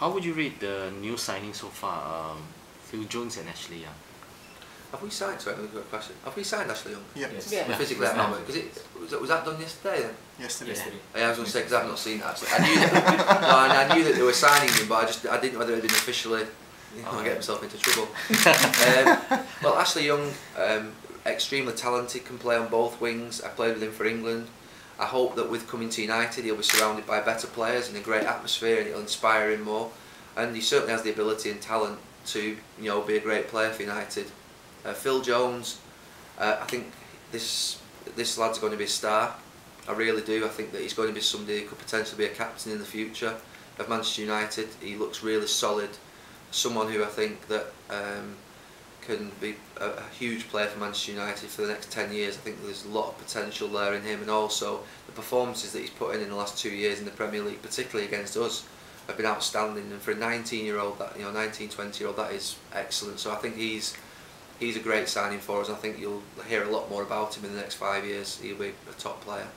How would you rate the new signing so far, Phil Jones and Ashley Young? Have we signed? Sorry, I've got a question. Have we signed Ashley Young? Yeah. Yes. Yeah. Physically at moment, because was that done yesterday then? Yesterday. Yeah, I was going to say because I've not seen that actually. I knew that, no, I knew that they were signing him, but I didn't know whether it had been officially. I get myself into trouble. Well, Ashley Young, extremely talented, can play on both wings. I played with him for England. I hope that with coming to United, he'll be surrounded by better players in a great atmosphere, and it'll inspire him more. And he certainly has the ability and talent to, be a great player for United. Phil Jones, I think this lad's going to be a star. I really do. I think that he's going to be somebody who could potentially be a captain in the future of Manchester United. He looks really solid. Someone who I think that can be a huge player for Manchester United for the next 10 years. I think there's a lot of potential there in him, and also the performances that he's put in the last 2 years in the Premier League, particularly against us, have been outstanding. And for a 19-year-old, 20-year-old, that is excellent. So I think he's a great signing for us. I think you'll hear a lot more about him in the next 5 years. He'll be a top player.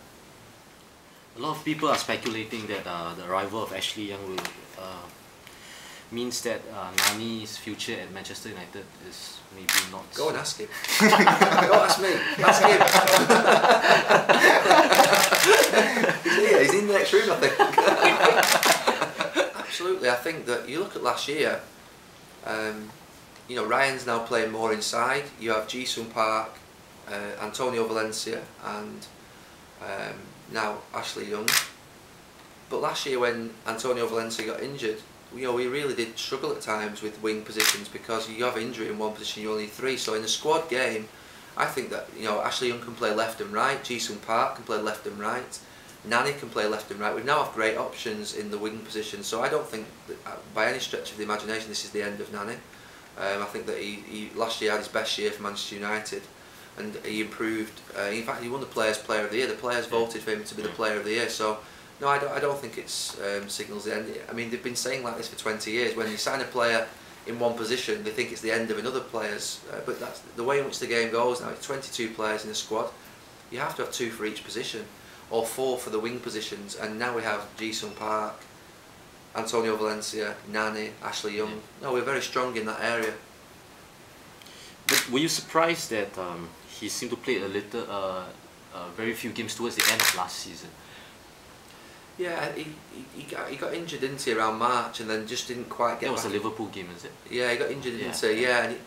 A lot of people are speculating that the arrival of Ashley Young will means that Nani's future at Manchester United is maybe not. Go and ask him. Go ask me. Ask him. He's here. He's in the next room, I think. Absolutely. I think that you look at last year. Ryan's now playing more inside. You have Ji-sung Park, Antonio Valencia, and now Ashley Young. But last year when Antonio Valencia got injured, we really did struggle at times with wing positions because you have injury in one position, you only need three. So in a squad game, I think that Ashley Young can play left and right, Ji-sung Park can play left and right, Nani can play left and right. We now have great options in the wing position. So I don't think that, by any stretch of the imagination, this is the end of Nani. I think that he last year had his best year for Manchester United, and he improved. In fact, he won the Player of the Year. The players voted for him to be the Player of the Year. So no, I don't think it's signals the end. I mean, they've been saying like this for 20 years. When you sign a player in one position, they think it's the end of another player's. But that's the way in which the game goes now. It's 22 players in a squad. You have to have 2 for each position, or 4 for the wing positions. And now we have Ji-sung Park, Antonio Valencia, Nani, Ashley Young. No, we're very strong in that area. But were you surprised that he seemed to play a little, very few games towards the end of last season? Yeah, he got injured, didn't he, around March, and then just didn't quite get. That was back. a Liverpool game, is it? Yeah, he got injured, didn't he? Yeah. And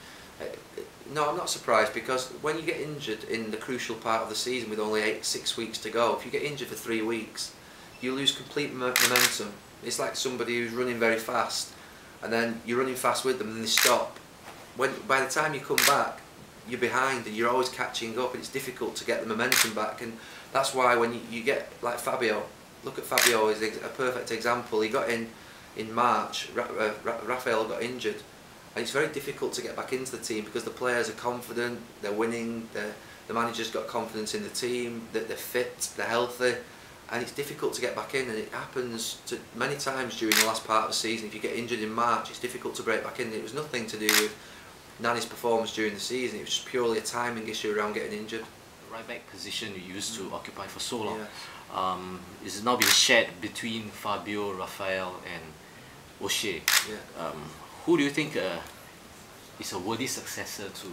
no, I'm not surprised, because when you get injured in the crucial part of the season with only 6 weeks to go, if you get injured for 3 weeks, you lose complete momentum. It's like somebody who's running very fast, and then you're running fast with them, and they stop. By the time you come back, you're behind, and you're always catching up, and it's difficult to get the momentum back. And that's why when you get like Fabio. Look at Fabio as a perfect example. He got in March, Raphael got injured, and it's very difficult to get back into the team because the players are confident, they're winning, the manager's got confidence in the team, that they're fit, they're healthy, and it's difficult to get back in. And it happens many times during the last part of the season. If you get injured in March, it's difficult to break back in. It was nothing to do with Nani's performance during the season. It was just purely a timing issue around getting injured. The right back position you used to occupy for so long. Yeah. Is now being shared between Fabio, Raphael and O'Shea. Yeah. Who do you think is a worthy successor to?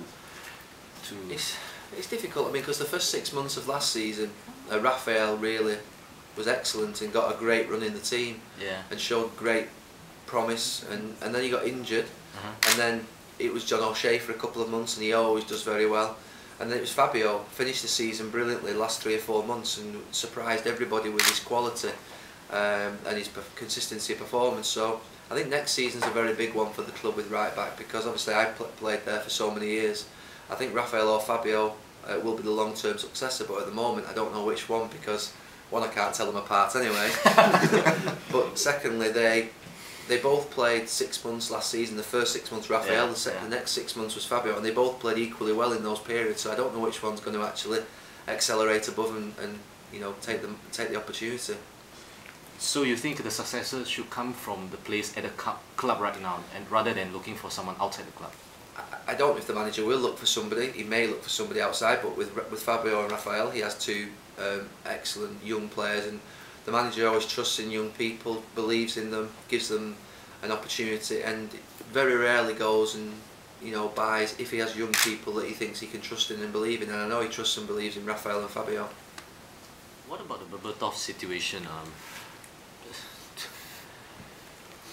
It's difficult. I mean, because the first 6 months of last season, Raphael really was excellent and got a great run in the team. Yeah. And showed great promise. And then he got injured, and then it was John O'Shea for a couple of months, and he always does very well. And then it was Fabio, finished the season brilliantly the last 3 or 4 months and surprised everybody with his quality and his consistency of performance. So I think next season's a very big one for the club with right back, because obviously I played there for so many years. I think Raphael or Fabio will be the long-term successor, but at the moment I don't know which one, because one, I can't tell them apart anyway, but secondly they both played 6 months last season. The first 6 months Raphael, the next 6 months was Fabio, and they both played equally well in those periods. So I don't know which one's going to actually accelerate above and take the opportunity. So you think the successor should come from the players at the club right now, and rather than looking for someone outside the club? I don't know if the manager will look for somebody. He may look for somebody outside, but with Fabio and Raphael, he has 2 excellent young players, and the manager always trusts in young people, believes in them, gives them an opportunity, and very rarely goes and buys if he has young people that he thinks he can trust in and believe in. And I know he trusts and believes in Rafael and Fabio. What about the Berbatov situation?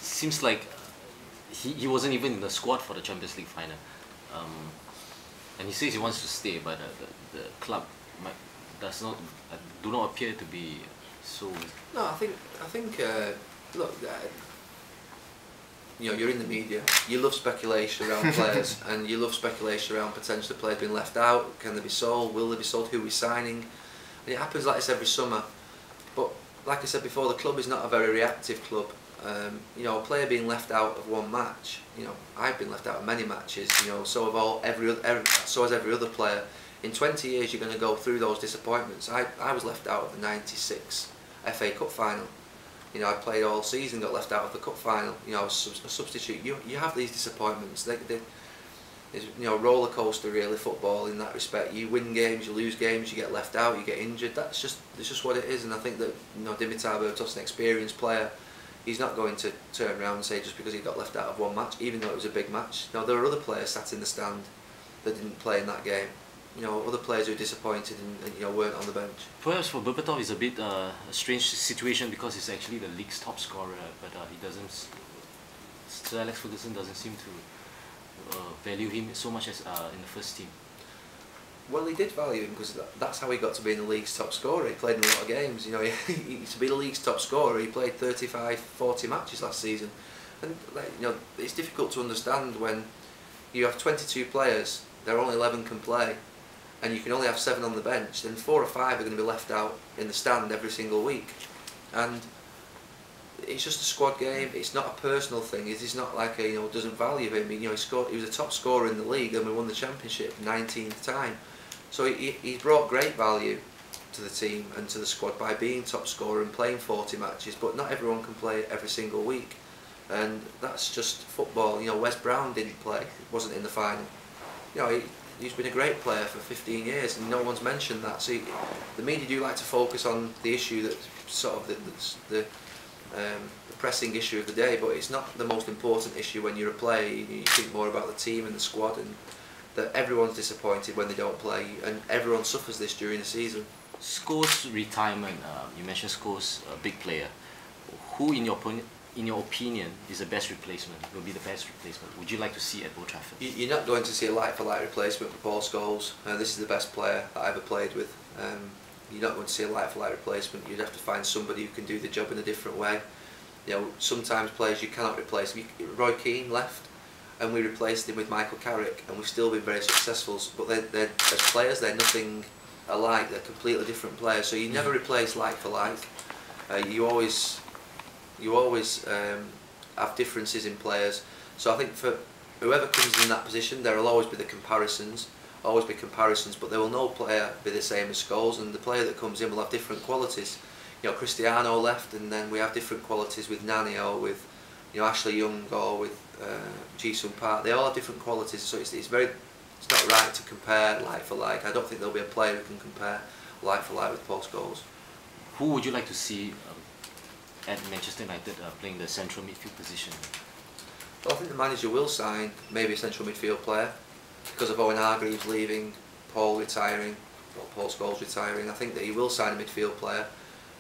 Seems like he wasn't even in the squad for the Champions League final, and he says he wants to stay, but the club do not appear to be so. No, I think look, you're in the media. You love speculation around players, and you love speculation around potential players being left out. Can they be sold? Will they be sold? Who are we signing? And it happens like this every summer. But like I said before, the club is not a very reactive club. A player being left out of one match. I've been left out of many matches. So has every other player. In 20 years, you're going to go through those disappointments. I was left out of the '96 FA Cup final. I played all season, got left out of the cup final. I was a substitute. You have these disappointments. It's roller coaster really, football in that respect. You win games, you lose games, you get left out, you get injured. It's just what it is. And I think that Dimitar Berbatov's an experienced player. He's not going to turn around and say just because he got left out of one match, even though it was a big match. There were other players sat in the stand that didn't play in that game. Other players who were disappointed and weren't on the bench. Perhaps for Berbatov it's a bit a strange situation because he's actually the league's top scorer, but he doesn't. Sir Alex Ferguson doesn't seem to value him so much as in the first team. Well, he did value him because that's how he got to be in the league's top scorer. He played in a lot of games. To be the league's top scorer, he played 35, 40 matches last season, and it's difficult to understand when you have 22 players. There are only 11 can play, and you can only have 7 on the bench. Then 4 or 5 are going to be left out in the stand every single week, and it's just a squad game. It's not a personal thing. It's not like doesn't value him. He scored. He was a top scorer in the league, and we won the championship 19th time. So he's brought great value to the team and to the squad by being top scorer and playing 40 matches. But not everyone can play every single week, and that's just football. Wes Brown didn't play. Wasn't in the final. He's been a great player for 15 years, and no one's mentioned that. So the media do like to focus on the issue that's sort of the pressing issue of the day, but it's not the most important issue when you're a player. You think more about the team and the squad, and that everyone's disappointed when they don't play, and everyone suffers this during the season. Scholes' retirement, you mentioned Scholes, a big player. Who, in your opinion, is the best replacement? Will be the best replacement? Would you like to see at Old Trafford? You're not going to see a like-for-like replacement for Paul Scholes. This is the best player that I ever played with. You're not going to see a like-for-like replacement. You'd have to find somebody who can do the job in a different way. Sometimes players you cannot replace. Roy Keane left, and we replaced him with Michael Carrick, and we've still been very successful. But as players, they're nothing alike. They're completely different players. So you never replace like for like. You always have differences in players. So I think for whoever comes in that position, there will always be the comparisons. But there will no player be the same as Scholes, and the player that comes in will have different qualities. Cristiano left, and then we have different qualities with Nani, or with Ashley Young, or with Ji-sung Park. They all have different qualities, so it's not right to compare like for like. I don't think there'll be a player who can compare like for like with Paul Scholes. Who would you like to see at Manchester United playing the central midfield position? Well, I think the manager will sign maybe a central midfield player because of Owen Hargreaves leaving, Paul retiring, or Paul Scholes retiring. I think that he will sign a midfield player.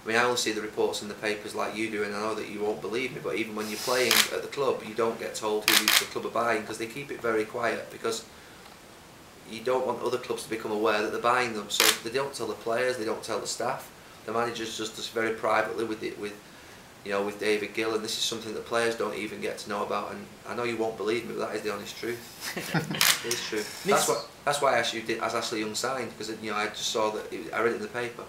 I mean, I only see the reports in the papers like you do, and I know that you won't believe me, but even when you're playing at the club, you don't get told who the club are buying, because they keep it very quiet, because you don't want other clubs to become aware that they're buying them. So they don't tell the players, they don't tell the staff. The manager's just does very privately with David Gill, and this is something that players don't even get to know about. And I know you won't believe me, but that is the honest truth. It is true. That's why I asked you, has Ashley Young signed? Because I just saw that I read it in the paper.